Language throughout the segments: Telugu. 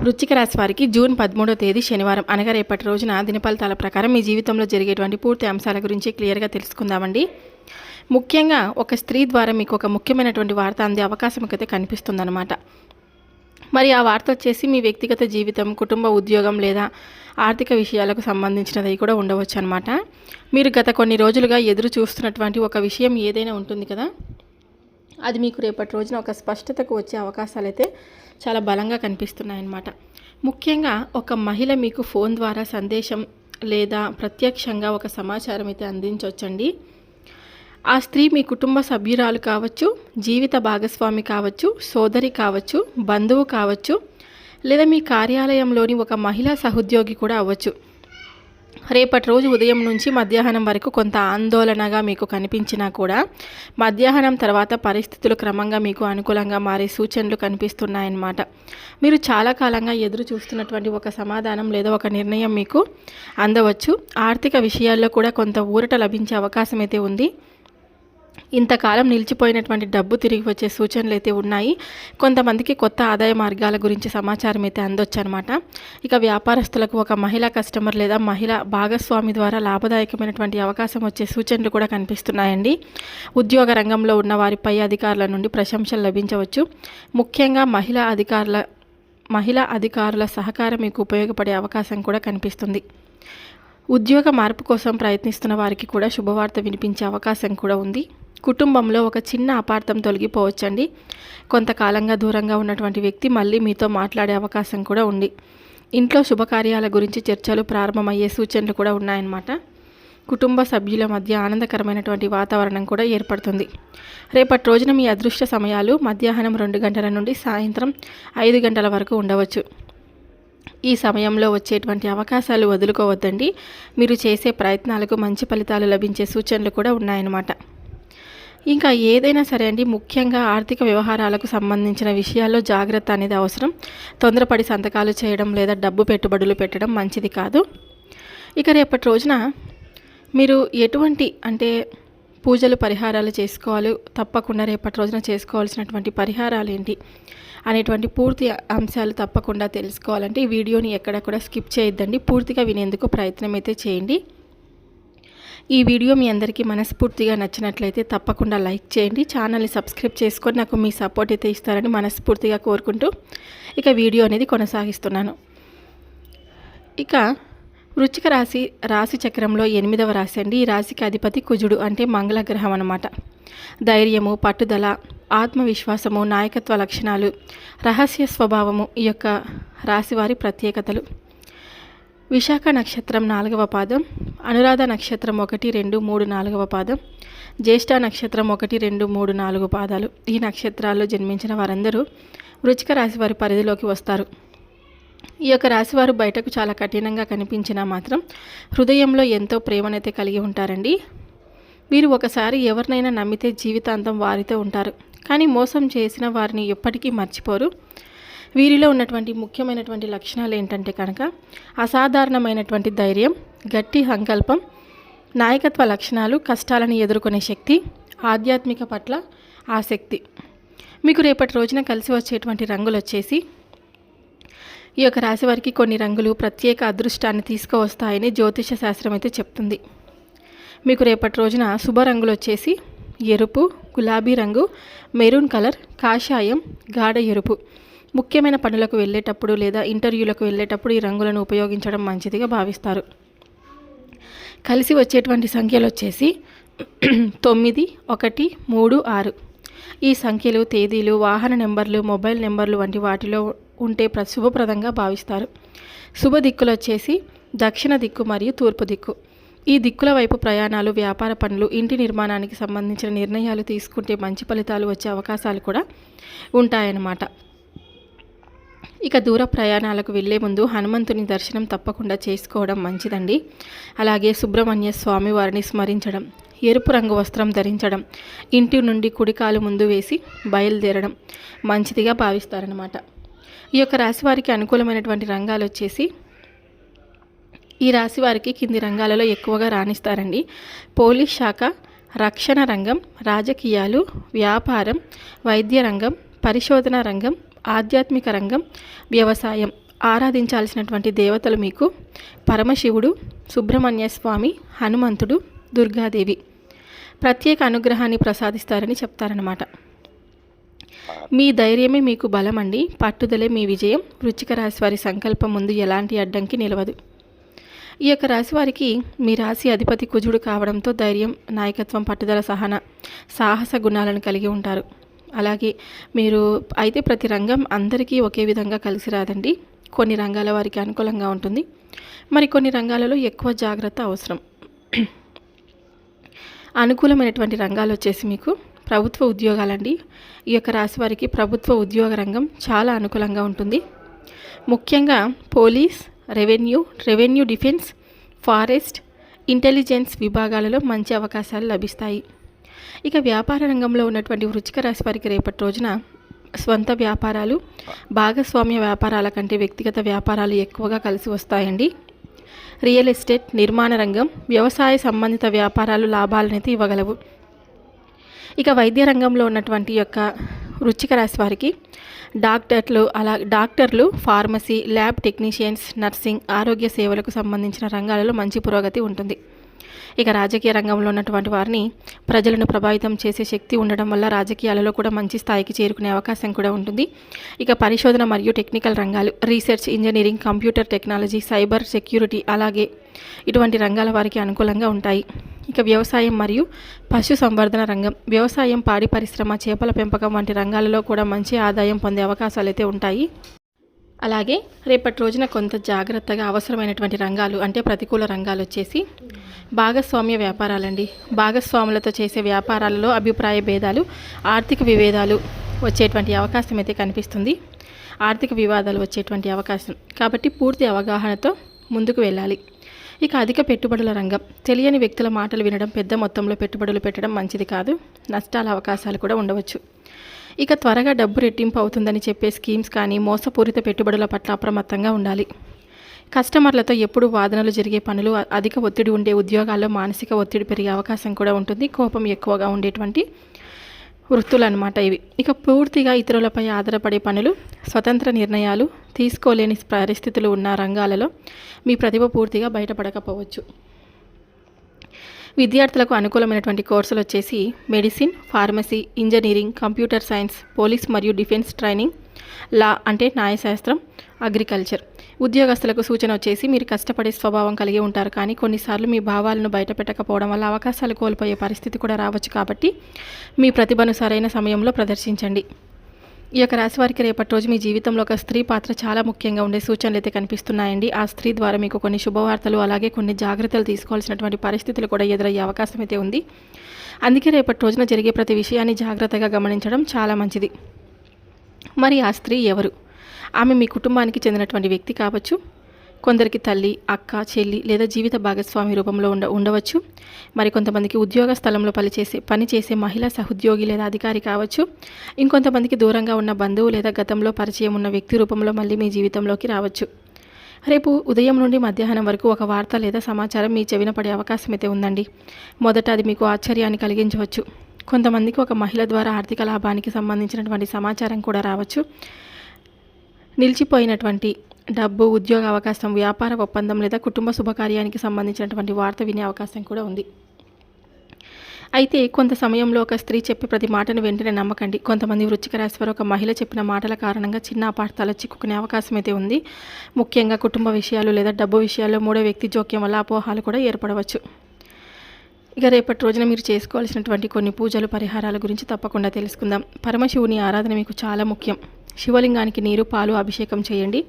వృశ్చిక రాశి వారికి జూన్ 13వ తేదీ శనివారం అనగా రేపటి రోజున దినఫలితాల ప్రకారం మీ జీవితంలో జరిగేటువంటి పూర్తి అంశాల గురించి క్లియర్గా తెలుసుకుందామండి. ముఖ్యంగా ఒక స్త్రీ ద్వారా మీకు ఒక ముఖ్యమైనటువంటి వార్త అందే అవకాశం అయితే కనిపిస్తుందన్నమాట. మరి ఆ వార్త వచ్చేసి మీ వ్యక్తిగత జీవితం, కుటుంబ, ఉద్యోగం లేదా ఆర్థిక విషయాలకు సంబంధించినది కూడా ఉండవచ్చు అనమాట. మీరు గత కొన్ని రోజులుగా ఎదురు చూస్తున్నటువంటి ఒక విషయం ఏదైనా ఉంటుంది కదా, అది మీకు రేపటి రోజున ఒక స్పష్టతకు వచ్చే అవకాశాలు అయితే చాలా బలంగా కనిపిస్తున్నాయన్నమాట. ముఖ్యంగా ఒక మహిళ మీకు ఫోన్ ద్వారా సందేశం లేదా ప్రత్యక్షంగా ఒక సమాచారం అయితే అందించవచ్చండి. ఆ స్త్రీ మీ కుటుంబ సభ్యురాలు కావచ్చు, జీవిత భాగస్వామి కావచ్చు, సోదరి కావచ్చు, బంధువు కావచ్చు, లేదా మీ కార్యాలయంలోని ఒక మహిళా సహోద్యోగి కూడా అవ్వచ్చు. రేపటి రోజు ఉదయం నుంచి మధ్యాహ్నం వరకు కొంత ఆందోళనగా మీకు కనిపించినా కూడా మధ్యాహ్నం తర్వాత పరిస్థితులు క్రమంగా మీకు అనుకూలంగా మారే సూచనలు కనిపిస్తున్నాయన్నమాట. మీరు చాలా కాలంగా ఎదురు చూస్తున్నటువంటి ఒక సమాధానం లేదా ఒక నిర్ణయం మీకు అందవచ్చు. ఆర్థిక విషయాల్లో కూడా కొంత ఊరట లభించే అవకాశం అయితే ఉంది. ఇంతకాలం నిలిచిపోయినటువంటి డబ్బు తిరిగి వచ్చే సూచనలు అయితే ఉన్నాయి. కొంతమందికి కొత్త ఆదాయ మార్గాల గురించి సమాచారం అయితే అందొచ్చు అనమాట. ఇక వ్యాపారస్తులకు ఒక మహిళా కస్టమర్ లేదా మహిళా భాగస్వామి ద్వారా లాభదాయకమైనటువంటి అవకాశం వచ్చే సూచనలు కూడా కనిపిస్తున్నాయండి. ఉద్యోగ రంగంలో ఉన్న వారిపై అధికారుల నుండి ప్రశంసలు లభించవచ్చు. ముఖ్యంగా మహిళా అధికారుల సహకారం మీకు ఉపయోగపడే అవకాశం కూడా కనిపిస్తుంది. ఉద్యోగ మార్పు కోసం ప్రయత్నిస్తున్న వారికి కూడా శుభవార్త వినిపించే అవకాశం కూడా ఉంది. కుటుంబంలో ఒక చిన్న అపార్థం తొలగిపోవచ్చండి. కొంతకాలంగా దూరంగా ఉన్నటువంటి వ్యక్తి మళ్ళీ మీతో మాట్లాడే అవకాశం కూడా ఉంది. ఇంట్లో శుభకార్యాల గురించి చర్చలు ప్రారంభమయ్యే సూచనలు కూడా ఉన్నాయన్నమాట. కుటుంబ సభ్యుల మధ్య ఆనందకరమైనటువంటి వాతావరణం కూడా ఏర్పడుతుంది. రేపటి రోజున మీ అదృష్ట సమయాలు మధ్యాహ్నం 2 గంటల నుండి సాయంత్రం 5 గంటల వరకు ఉండవచ్చు. ఈ సమయంలో వచ్చేటువంటి అవకాశాలు వదులుకోవద్దండి. మీరు చేసే ప్రయత్నాలకు మంచి ఫలితాలు లభించే సూచనలు కూడా ఉన్నాయన్నమాట. ఇంకా ఏదైనా సరే అండి, ముఖ్యంగా ఆర్థిక వ్యవహారాలకు సంబంధించిన విషయాల్లో జాగ్రత్త అనేది అవసరం. తొందరపడి సంతకాలు చేయడం లేదా డబ్బు పెట్టుబడులు పెట్టడం మంచిది కాదు. ఇక రేపటి రోజున మీరు ఎటువంటి పూజలు పరిహారాలు చేసుకోవాలి, తప్పకుండా రేపటి రోజున చేసుకోవాల్సినటువంటి పరిహారాలు ఏంటి అనేటువంటి పూర్తి అంశాలు తప్పకుండా తెలుసుకోవాలంటే ఈ వీడియోని ఎక్కడ కూడా స్కిప్ చేయొద్దండి. పూర్తిగా వినేందుకు ప్రయత్నం అయితే చేయండి. ఈ వీడియో మీ అందరికీ మనస్ఫూర్తిగా నచ్చినట్లయితే తప్పకుండా లైక్ చేయండి. ఛానల్ని సబ్స్క్రైబ్ చేసుకొని నాకు మీ సపోర్ట్ అయితే ఇస్తారని మనస్ఫూర్తిగా కోరుకుంటూ ఇక వీడియో అనేది కొనసాగిస్తున్నాను. ఇక వృశ్చిక రాశి చక్రంలో 8వ రాశి అండి. ఈ రాశికి అధిపతి కుజుడు, అంటే మంగళగ్రహం అన్నమాట. ధైర్యము, పట్టుదల, ఆత్మవిశ్వాసము, నాయకత్వ లక్షణాలు, రహస్య స్వభావము ఈ యొక్క రాశి వారి ప్రత్యేకతలు. విశాఖ నక్షత్రం 4వ పాదం, అనురాధ నక్షత్రం 1, 2, 3, 4వ పాదం, జ్యేష్ఠ నక్షత్రం 1, 2, 3, 4 పాదాలు. ఈ నక్షత్రాల్లో జన్మించిన వారందరూ వృశ్చిక రాశి వారి పరిధిలోకి వస్తారు. ఈ యొక్క రాశివారు బయటకు చాలా కఠినంగా కనిపించినా మాత్రం హృదయంలో ఎంతో ప్రేమనైతే కలిగి ఉంటారండి. వీరు ఒకసారి ఎవరినైనా నమ్మితే జీవితాంతం వారితో ఉంటారు. కానీ మోసం చేసిన వారిని ఎప్పటికీ మర్చిపోరు. వీరిలో ఉన్నటువంటి ముఖ్యమైనటువంటి లక్షణాలు ఏంటంటే కనుక అసాధారణమైనటువంటి ధైర్యం, గట్టి సంకల్పం, నాయకత్వ లక్షణాలు, కష్టాలను ఎదుర్కొనే శక్తి, ఆధ్యాత్మిక పట్ల ఆసక్తి. మీకు రేపటి రోజున కలిసి వచ్చేటువంటి రంగులు వచ్చేసి, ఈ యొక్క రాశి వారికి కొన్ని రంగులు ప్రత్యేక అదృష్టాన్ని తీసుకువస్తాయని జ్యోతిష శాస్త్రం అయితే చెప్తుంది. మీకు రేపటి రోజున శుభ రంగులు వచ్చేసి ఎరుపు, గులాబీ రంగు, మెరూన్ కలర్, కాషాయం, గాఢ ఎరుపు. ముఖ్యమైన పనులకు వెళ్ళేటప్పుడు లేదా ఇంటర్వ్యూలకు వెళ్ళేటప్పుడు ఈ రంగులను ఉపయోగించడం మంచిదిగా భావిస్తారు. కలిసి వచ్చేటువంటి సంఖ్యలు వచ్చేసి 9, 1, 3, 6. ఈ సంఖ్యలు, తేదీలు, వాహన నెంబర్లు, మొబైల్ నెంబర్లు వంటి వాటిలో ఉంటే శుభప్రదంగా భావిస్తారు. శుభ దిక్కులు వచ్చేసి దక్షిణ దిక్కు మరియు తూర్పు దిక్కు. ఈ దిక్కుల వైపు ప్రయాణాలు, వ్యాపార పనులు, ఇంటి నిర్మాణానికి సంబంధించిన నిర్ణయాలు తీసుకుంటే మంచి ఫలితాలు వచ్చే అవకాశాలు కూడా ఉంటాయన్నమాట. ఇక దూర ప్రయాణాలకు వెళ్ళే ముందు హనుమంతుని దర్శనం తప్పకుండా చేసుకోవడం మంచిదండి. అలాగే సుబ్రహ్మణ్య స్వామి వారిని స్మరించడం, ఎరుపు రంగు వస్త్రం ధరించడం, ఇంటి నుండి కుడికాలు ముందు వేసి బయలుదేరడం మంచిదిగా భావిస్తారనమాట. ఈ యొక్క రాశి వారికి అనుకూలమైనటువంటి రంగాలు వచ్చేసి, ఈ రాశి వారికి కింది రంగాలలో ఎక్కువగా రాణిస్తారండి. పోలీస్ శాఖ, రక్షణ రంగం, రాజకీయాలు, వ్యాపారం, వైద్య రంగం, పరిశోధన రంగం, ఆధ్యాత్మిక రంగం, వ్యవసాయం, ఆరాధించాల్సినటువంటి దేవతలు మీకు పరమశివుడు, సుబ్రహ్మణ్య స్వామి, హనుమంతుడు, దుర్గాదేవి ప్రత్యేక అనుగ్రహాన్ని ప్రసాదిస్తారని చెప్తారనమాట. మీ ధైర్యమే మీకు బలం అండి, పట్టుదలే మీ విజయం. వృశ్చిక రాశి వారి సంకల్పం ముందు ఎలాంటి అడ్డంకి నిలవదు. ఈ యొక్క రాశి వారికి మీ రాశి అధిపతి కుజుడు కావడంతో ధైర్యం, నాయకత్వం, పట్టుదల, సాహస గుణాలను కలిగి ఉంటారు. అలాగే మీరు అయితే ప్రతి రంగం అందరికీ ఒకే విధంగా కలిసి రాదండి. కొన్ని రంగాల వారికి అనుకూలంగా ఉంటుంది, మరి కొన్ని రంగాలలో ఎక్కువ జాగ్రత్త అవసరం. అనుకూలమైనటువంటి రంగాలు వచ్చేసి మీకు ప్రభుత్వ ఉద్యోగాలండి. ఈ యొక్క రాశి వారికి ప్రభుత్వ ఉద్యోగ రంగం చాలా అనుకూలంగా ఉంటుంది. ముఖ్యంగా police, revenue defence, forest, intelligence విభాగాలలో మంచి అవకాశాలు లభిస్తాయి. ఇక వ్యాపార రంగంలో ఉన్నటువంటి వృశ్చిక రాశి వారికి రేపటి రోజున స్వంత వ్యాపారాలు, భాగస్వామ్య వ్యాపారాల కంటే వ్యక్తిగత వ్యాపారాలు ఎక్కువగా కలిసి వస్తాయండి. రియల్ ఎస్టేట్, నిర్మాణ రంగం, వ్యవసాయ సంబంధిత వ్యాపారాలు లాభాలనైతే ఇవ్వగలవు. ఇక వైద్య రంగంలో ఉన్నటువంటి యొక్క వృశ్చిక రాశి వారికి డాక్టర్లు, ఫార్మసీ, ల్యాబ్ టెక్నీషియన్స్, నర్సింగ్, ఆరోగ్య సేవలకు సంబంధించిన రంగాలలో మంచి పురోగతి ఉంటుంది. ఇక రాజకీయ రంగంలో ఉన్నటువంటి వారిని ప్రజలను ప్రభావితం చేసే శక్తి ఉండడం వల్ల రాజకీయాలలో కూడా మంచి స్థాయికి చేరుకునే అవకాశం కూడా ఉంటుంది. ఇక పరిశోధన మరియు టెక్నికల్ రంగాలు, research, engineering, computer technology, cyber security, అలాగే ఇటువంటి రంగాల వారికి అనుకూలంగా ఉంటాయి. ఇక వ్యవసాయం మరియు పశు సంవర్ధన రంగం, వ్యవసాయం, పాడి పరిశ్రమ, చేపల పెంపకం వంటి రంగాలలో కూడా మంచి ఆదాయం పొందే అవకాశాలు అయితే ఉంటాయి. అలాగే రేపటి రోజున కొంత జాగ్రత్తగా అవసరమైనటువంటి రంగాలు అంటే ప్రతికూల రంగాలు వచ్చేసి భాగస్వామ్య వ్యాపారాలండి. భాగస్వాములతో చేసే వ్యాపారాలలో అభిప్రాయ భేదాలు, ఆర్థిక విభేదాలు వచ్చేటువంటి అవకాశం అయితే కనిపిస్తుంది. ఆర్థిక వివాదాలు వచ్చేటువంటి అవకాశం కాబట్టి పూర్తి అవగాహనతో ముందుకు వెళ్ళాలి. ఇక అధిక పెట్టుబడుల రంగం, తెలియని వ్యక్తుల మాటలు వినడం, పెద్ద మొత్తంలో పెట్టుబడులు పెట్టడం మంచిది కాదు. నష్టాల అవకాశాలు కూడా ఉండవచ్చు. ఇక త్వరగా డబ్బు రెట్టింపు అవుతుందని చెప్పే స్కీమ్స్ కానీ మోసపూరిత పెట్టుబడుల పట్ల అప్రమత్తంగా ఉండాలి. కస్టమర్లతో ఎప్పుడు వాదనలు జరిగే పనులు, అధిక ఒత్తిడి ఉండే ఉద్యోగాల్లో మానసిక ఒత్తిడి పెరిగే అవకాశం కూడా ఉంటుంది. కోపం ఎక్కువగా ఉండేటువంటి వృత్తులు అన్నమాట ఇవి. ఇక పూర్తిగా ఇతరులపై ఆధారపడే పనులు, స్వతంత్ర నిర్ణయాలు తీసుకోలేని పరిస్థితులు ఉన్న రంగాలలో మీ ప్రతిభ పూర్తిగా బయటపడకపోవచ్చు. విద్యార్థులకు అనుకూలమైనటువంటి కోర్సులు వచ్చేసి medicine, pharmacy, engineering, computer science, police మరియు డిఫెన్స్ ట్రైనింగ్, లా అంటే న్యాయశాస్త్రం, అగ్రికల్చర్. ఉద్యోగస్తులకు సూచన వచ్చేసి మీరు కష్టపడే స్వభావం కలిగి ఉంటారు, కానీ కొన్నిసార్లు మీ భావాలను బయటపెట్టకపోవడం వల్ల అవకాశాలు కోల్పోయే పరిస్థితి కూడా రావచ్చు. కాబట్టి మీ ప్రతిభను సరైన సమయంలో ప్రదర్శించండి. ఈ యొక్క రాశి వారికి రేపటి రోజు మీ జీవితంలో ఒక స్త్రీ పాత్ర చాలా ముఖ్యంగా ఉండే సూచనలు అయితే కనిపిస్తున్నాయండి. ఆ స్త్రీ ద్వారా మీకు కొన్ని శుభవార్తలు, అలాగే కొన్ని జాగ్రత్తలు తీసుకోవాల్సినటువంటి పరిస్థితులు కూడా ఎదురయ్యే అవకాశం అయితే ఉంది. అందుకే రేపటి రోజున జరిగే ప్రతి విషయాన్ని జాగ్రత్తగా గమనించడం చాలా మంచిది. మరి ఆ స్త్రీ ఎవరు? ఆమె మీ కుటుంబానికి చెందినటువంటి వ్యక్తి కావచ్చు, కొందరికి తల్లి, అక్క, చెల్లి లేదా జీవిత భాగస్వామి రూపంలో ఉండవచ్చు. మరి కొంతమందికి ఉద్యోగ స్థలంలో పనిచేసే మహిళా సహోద్యోగి లేదా అధికారి కావచ్చు. ఇంకొంతమందికి దూరంగా ఉన్న బంధువు లేదా గతంలో పరిచయం ఉన్న వ్యక్తి రూపంలో మళ్ళీ మీ జీవితంలోకి రావచ్చు. రేపు ఉదయం నుండి మధ్యాహ్నం వరకు ఒక వార్త లేదా సమాచారం మీ చెవిన పడే అవకాశం అయితే ఉందండి. మొదట అది మీకు ఆశ్చర్యాన్ని కలిగించవచ్చు. కొంతమందికి ఒక మహిళ ద్వారా ఆర్థిక లాభానికి సంబంధించినటువంటి సమాచారం కూడా రావచ్చు. నిలిచిపోయినటువంటి డబ్బు, ఉద్యోగ అవకాశం, వ్యాపార ఒప్పందం లేదా కుటుంబ శుభకార్యానికి సంబంధించినటువంటి వార్త వినే అవకాశం కూడా ఉంది. అయితే కొంత సమయంలో ఒక స్త్రీ చెప్పే ప్రతి మాటను వెంటనే నమ్మకండి. కొంతమంది వృశ్చిక రాశి వారు ఒక మహిళ చెప్పిన మాటల కారణంగా చిన్న అపార్థాలు చిక్కుకునే అవకాశం అయితే ఉంది. ముఖ్యంగా కుటుంబ విషయాలు లేదా డబ్బు విషయాల్లో మూడో వ్యక్తి జోక్యం వల్ల అపోహాలు కూడా ఏర్పడవచ్చు. ఇక రేపటి రోజున మీరు చేసుకోవాల్సినటువంటి కొన్ని పూజలు, పరిహారాల గురించి తప్పకుండా తెలుసుకుందాం. పరమశివుని ఆరాధన మీకు చాలా ముఖ్యం. శివలింగానికి నీరు, పాలు అభిషేకం చేయండి.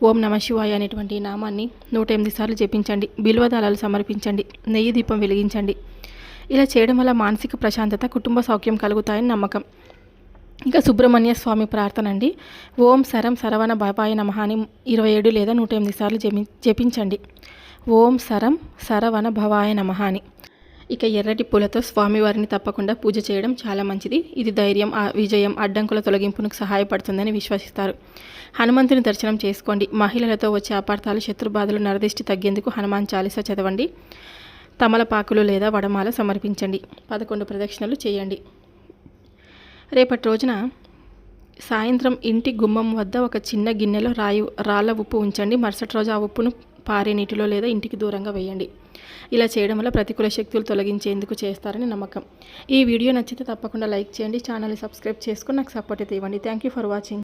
ఓం నమ శివాయ అనేటువంటి నామాన్ని 108 సార్లు జపించండి. బిల్వదళాలు సమర్పించండి. నెయ్యి దీపం వెలిగించండి. ఇలా చేయడం వల్ల మానసిక ప్రశాంతత, కుటుంబ సౌఖ్యం కలుగుతాయని నమ్మకం. ఇంకా సుబ్రహ్మణ్య స్వామి ప్రార్థన అండి. ఓం సరం సరవణ భవాయ నమః అని 27 లేదా 108 సార్లు జపించండి. ఓం సరం సరవణ భవాయ నమః అని. ఇక ఎర్రటి పూలతో స్వామివారిని తప్పకుండా పూజ చేయడం చాలా మంచిది. ఇది ధైర్యం, విజయం, అడ్డంకుల తొలగింపునకు సహాయపడుతుందని విశ్వసిస్తారు. హనుమంతుని దర్శనం చేసుకోండి. మహిళలతో వచ్చే అపార్థాలు, శత్రుబాధలు, నరదిష్టి తగ్గేందుకు హనుమాన్ చాలీసా చదవండి. తమలపాకులు లేదా వడమాల సమర్పించండి. 11 ప్రదక్షిణలు చేయండి. రేపటి రోజున సాయంత్రం ఇంటి గుమ్మం వద్ద ఒక చిన్న గిన్నెలో రాళ్ళ ఉప్పు ఉంచండి. మరుసటి రోజు ఆ ఉప్పును పారే నీటిలో లేదా ఇంటికి దూరంగా వేయండి. ఇలా చేయడం వల్ల ప్రతికూల శక్తులు తొలగించేందుకు చేస్తారని నమ్మకం. ఈ వీడియో నచ్చితే తప్పకుండా లైక్ చేయండి. ఛానల్ని సబ్స్క్రైబ్ చేసుకొని నాకు సపోర్ట్ అయితే ఇవ్వండి. Thank you for watching.